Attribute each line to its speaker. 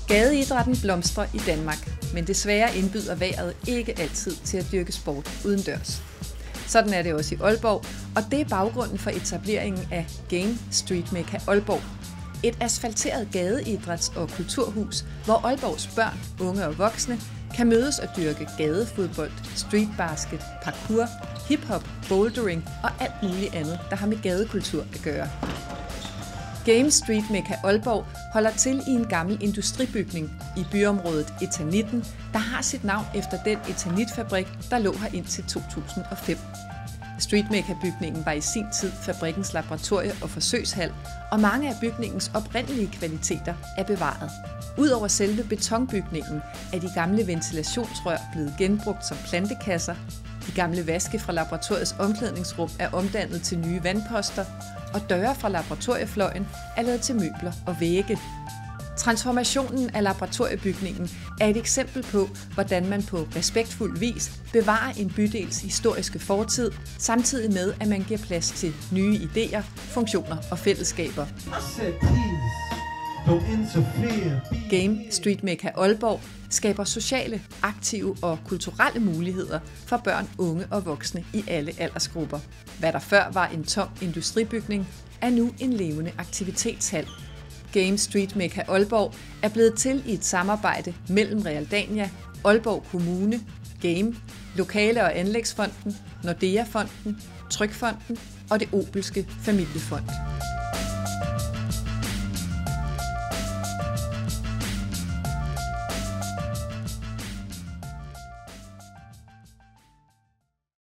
Speaker 1: Gadeidrætten blomstrer i Danmark, men desværre indbyder vejret ikke altid til at dyrke sport udendørs. Sådan er det også i Aalborg, og det er baggrunden for etableringen af Game Street Mekka Aalborg. Et asfalteret gadeidræts- og kulturhus, hvor Aalborgs børn, unge og voksne kan mødes og dyrke gadefodbold, streetbasket, parkour, hiphop, bouldering og alt muligt andet, der har med gadekultur at gøre. Game Street Mekka Aalborg holder til i en gammel industribygning i byområdet Etanitten, der har sit navn efter den etanitfabrik, der lå her indtil 2005. Street Mekka-bygningen var i sin tid fabrikkens laboratorie og forsøgshal, og mange af bygningens oprindelige kvaliteter er bevaret. Udover selve betonbygningen er de gamle ventilationsrør blevet genbrugt som plantekasser, de gamle vaske fra laboratoriets omklædningsrum er omdannet til nye vandposter, og døre fra laboratoriefløjen er lavet til møbler og vægge. Transformationen af laboratoriebygningen er et eksempel på, hvordan man på respektfuld vis bevarer en bydels historiske fortid, samtidig med, at man giver plads til nye idéer, funktioner og fællesskaber. Game Street Mekka Aalborg skaber sociale, aktive og kulturelle muligheder for børn, unge og voksne i alle aldersgrupper. Hvad der før var en tom industribygning, er nu en levende aktivitetshal. Game Street Mekka Aalborg er blevet til i et samarbejde mellem Realdania, Aalborg Kommune, Game, Lokale- og Anlægsfonden, Nordea Fonden, Trygfonden og det Obelske Familiefond.